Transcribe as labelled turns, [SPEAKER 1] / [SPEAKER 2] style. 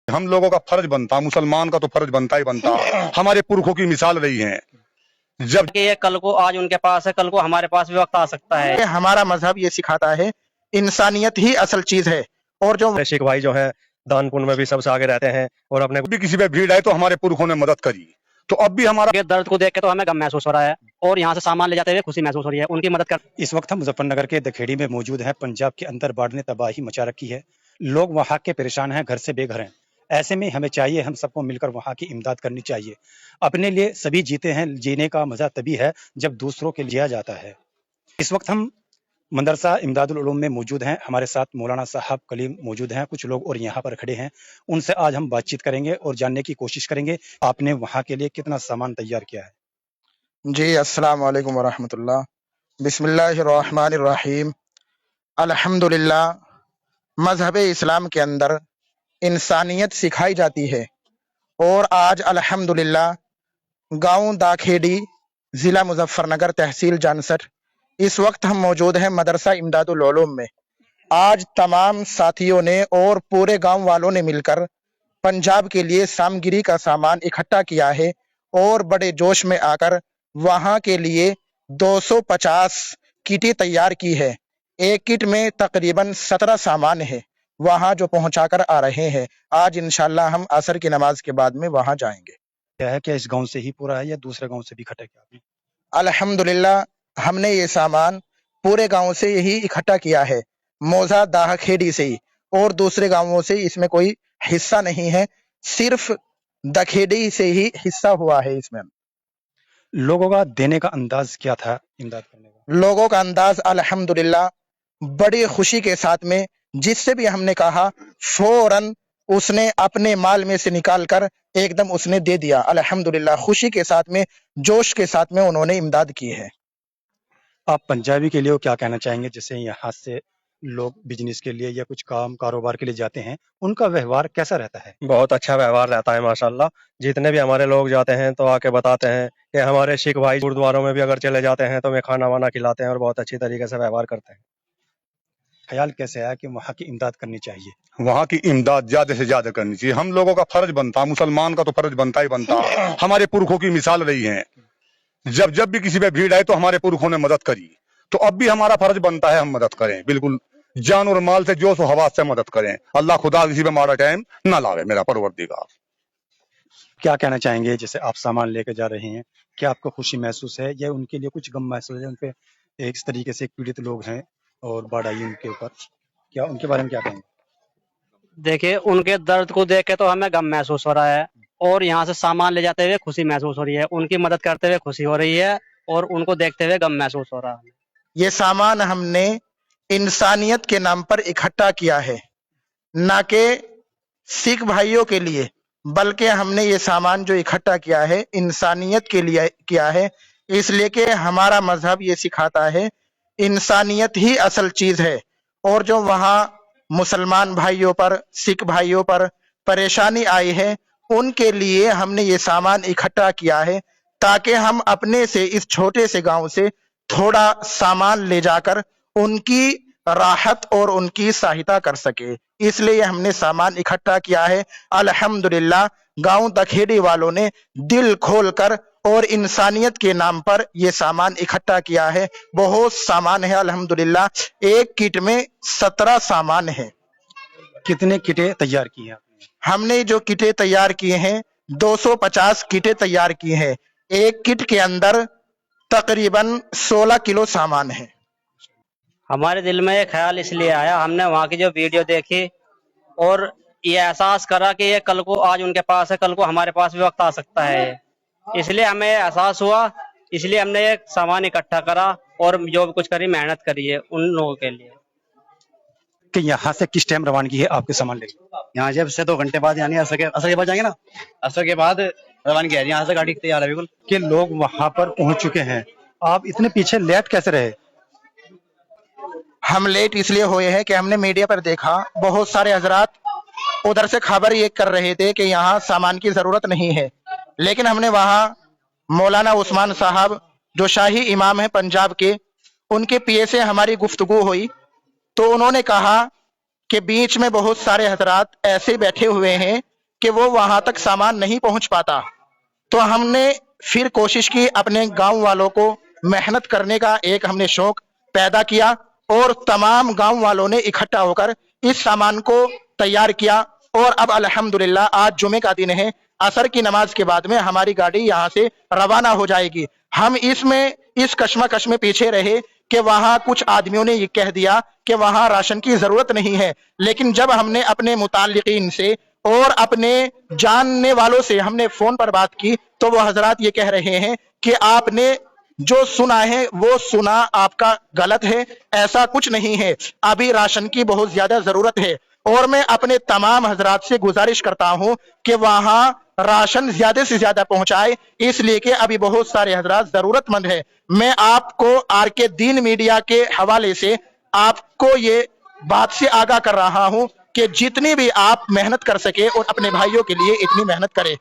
[SPEAKER 1] हम लोगों का फर्ज बनता, मुसलमान का तो फर्ज बनता ही बनता, हमारे पुरखों की मिसाल रही है। जब
[SPEAKER 2] कि ये कल को आज उनके पास है, कल को हमारे पास भी वक्त आ सकता है।
[SPEAKER 3] हमारा मजहब ये सिखाता है इंसानियत ही असल चीज है। और जो
[SPEAKER 4] शेख भाई जो है दान पुण्य में भी सबसे आगे रहते हैं और अपने
[SPEAKER 1] भी किसी पे भीड़ आई तो हमारे पुरखों ने मदद करी, तो अब भी हमारा
[SPEAKER 2] के दर्द को देख के तो हमें गम महसूस हो रहा है और यहाँ से सामान ले जाते हुए खुशी महसूस हो रही है उनकी मदद कर।
[SPEAKER 5] इस वक्त हम मुजफ्फरनगर के दखेड़ी में मौजूद हैं। पंजाब के अंदर बाढ़ ने तबाही मचा रखी है, लोग वहाँ के परेशान हैं, घर से बेघर हैं। ऐसे में हमें चाहिए, हम सबको मिलकर वहाँ की इमदाद करनी चाहिए। अपने लिए सभी जीते हैं, जीने का मजा तभी है जब दूसरों के लिए जिया जाता है। इस वक्त हम मदरसा इमदादुल उलूम में मौजूद हैं, हमारे साथ मौलाना साहब कलीम मौजूद हैं, कुछ लोग और यहाँ पर खड़े हैं। उनसे आज हम बातचीत करेंगे और जानने की कोशिश करेंगे आपने वहाँ के लिए कितना सामान तैयार किया है।
[SPEAKER 3] जी अस्सलाम वालेकुम वरहमतुल्लाह। बिस्मिल्लाहिर्रहमानिर्रहीम। अल्हम्दुलिल्लाह। मजहब इस्लाम के अंदर इंसानियत सिखाई जाती है और आज अल्हम्दुलिल्लाह गांव दाखेड़ी, ज़िला मुजफ्फरनगर, तहसील जानसठ, इस वक्त हम मौजूद हैं मदरसा इमदादुल उलूम में। आज तमाम साथियों ने और पूरे गांव वालों ने मिलकर पंजाब के लिए सामग्री का सामान इकट्ठा किया है और बड़े जोश में आकर वहां के लिए 250 किटें तैयार की है। एक किट में तकरीबन 17 सामान है, वहां जो पहुंचाकर आ रहे हैं। आज इंशाल्लाह हम असर की नमाज के बाद में वहां जाएंगे।
[SPEAKER 5] क्या है, क्या इस गांव से ही पूरा है या दूसरे गांव से भी इकट्ठा किया आपने?
[SPEAKER 3] अल्हम्दुलिल्लाह हमने ये सामान पूरे गांव से ही इकट्ठा किया है, मौजा दाखेड़ी से ही, और दूसरे गांवों से इसमें कोई हिस्सा नहीं है, सिर्फ दखेड़ी से ही हिस्सा हुआ है। इसमें
[SPEAKER 5] लोगों का देने का अंदाज क्या था इमदाद करने का?
[SPEAKER 3] लोगों का अंदाज अल्हम्दुलिल्लाह बड़ी खुशी के साथ में, जिससे भी हमने कहा फौरन उसने अपने माल में से निकाल कर एकदम उसने दे दिया। अल्हम्दुलिल्लाह खुशी के साथ में, जोश के साथ में उन्होंने इमदाद की है।
[SPEAKER 5] आप पंजाबी के लिए क्या कहना चाहेंगे? जैसे यहाँ से लोग बिजनेस के लिए या कुछ काम कारोबार के लिए जाते हैं, उनका व्यवहार कैसा रहता है?
[SPEAKER 4] बहुत अच्छा व्यवहार रहता है माशाल्लाह। जितने भी हमारे लोग जाते हैं तो आके बताते हैं कि हमारे सिख भाई गुरुद्वारों में भी अगर चले जाते हैं तो हमें खाना वाना खिलाते हैं और बहुत अच्छी तरीके से व्यवहार करते हैं।
[SPEAKER 5] ख्याल कैसे आया कि वहाँ की इमदाद करनी चाहिए?
[SPEAKER 1] वहाँ की इमदाद ज्यादा से ज्यादा करनी चाहिए। हम लोगों का फर्ज बनता, मुसलमान का तो फर्ज बनता ही बनता, हमारे पुरखों की मिसाल रही है। जब भी किसी पे भीड़ आई तो हमारे पुरखों ने मदद करी, तो अब भी हमारा फर्ज बनता है हम मदद करें, बिल्कुल जान और माल से, जोश और हवास से मदद करें। अल्लाह खुदा किसी पे माड़ा टाइम ना लावे, मेरा परवरदिगार।
[SPEAKER 5] क्या कहना चाहेंगे? जैसे आप सामान लेके जा रहे हैं, क्या आपको खुशी महसूस है या उनके लिए कुछ गम महसूस है? उनपे एक तरीके से पीड़ित लोग हैं और बाढ़ आई उनके ऊपर, क्या उनके बारे में क्या कहेंगे?
[SPEAKER 2] देखिए उनके दर्द को देख के तो हमें गम महसूस हो रहा है और यहाँ से सामान ले जाते हुए खुशी महसूस हो रही है, उनकी मदद करते हुए खुशी हो रही है और उनको देखते हुए गम महसूस हो रहा है।
[SPEAKER 3] ये सामान हमने इंसानियत के नाम पर इकट्ठा किया है, ना कि सिख भाइयों के लिए, बल्कि हमने ये सामान जो इकट्ठा किया है इंसानियत के लिए किया है। इसलिए कि हमारा मजहब ये सिखाता है इंसानियत ही असल चीज है। और जो वहाँ मुसलमान भाइयों पर, सिख भाइयों पर परेशानी आई है, उनके लिए हमने ये सामान इकट्ठा किया है ताकि हम अपने से, इस छोटे से गांव से थोड़ा सामान ले जाकर उनकी राहत और उनकी सहायता कर सके। इसलिए हमने सामान इकट्ठा किया है। अल्हम्दुलिल्लाह गांव दखेड़ी वालों ने दिल खोलकर और इंसानियत के नाम पर ये सामान इकट्ठा किया है। बहुत सामान है अल्हम्दुलिल्लाह, एक किट में 17 सामान है।
[SPEAKER 5] कितने किटें तैयार की हैं आपने?
[SPEAKER 3] हमने जो किटें तैयार किए हैं 250 किटें तैयार की हैं। एक किट के अंदर तकरीबन 16 किलो सामान है।
[SPEAKER 2] हमारे दिल में ये ख्याल इसलिए आया, हमने वहाँ की जो वीडियो देखी और ये एहसास करा कि ये कल को आज उनके पास है, कल को हमारे पास भी वक्त आ सकता है। इसलिए हमें एहसास हुआ, इसलिए हमने ये सामान इकट्ठा करा और जो भी कुछ करी मेहनत करी है उन लोगों के लिए।
[SPEAKER 5] कि यहाँ से किस टाइम रवानगी है आपके सामान लेके?
[SPEAKER 6] यहाँ जब से 2 घंटे बाद, यानी असर के बाद जाएंगे ना, असर के बाद रवानगी है। यहाँ से गाड़ी तैयार है बिल्कुल।
[SPEAKER 5] कि लोग वहाँ पर पहुंच चुके हैं, आप इतने पीछे लेट कैसे रहे?
[SPEAKER 3] हम लेट इसलिए हुए हैं कि हमने मीडिया पर देखा, बहुत सारे हजरात उधर से खबर ये कर रहे थे कि यहाँ सामान की जरूरत नहीं है, लेकिन हमने वहाँ मौलाना उस्मान साहब जो शाही इमाम है पंजाब के, उनके पीए से हमारी गुफ्तगू हुई, तो उन्होंने कहा कि बीच में बहुत सारे हजरात ऐसे बैठे हुए हैं कि वो वहां तक सामान नहीं पहुंच पाता, तो हमने फिर कोशिश की, अपने गांव वालों को मेहनत करने का एक हमने शौक पैदा किया और तमाम गांव वालों ने इकट्ठा होकर इस सामान को तैयार किया। और अब अल्हम्दुलिल्लाह आज जुमे का दिन है, असर की नमाज के बाद में हमारी गाड़ी यहाँ से रवाना हो जाएगी। हम इस कश्मकश में पीछे रहे कि वहां कुछ आदमियों ने ये कह दिया कि वहां राशन की जरूरत नहीं है, लेकिन जब हमने अपने मुताल्लिकीन से और अपने जानने वालों से हमने फोन पर बात की तो वो हजरात ये कह रहे हैं कि आपने जो सुना है वो सुना आपका गलत है, ऐसा कुछ नहीं है, अभी राशन की बहुत ज्यादा जरूरत है। और मैं अपने तमाम हजरात से गुजारिश करता हूं कि वहां राशन ज्यादा से ज्यादा पहुंचाए, इसलिए कि अभी बहुत सारे हजरात जरूरतमंद है। मैं आपको आरके दीन मीडिया के हवाले से आपको ये बात से आगाह कर रहा हूं कि जितनी भी आप मेहनत कर सके और अपने भाइयों के लिए इतनी मेहनत करें।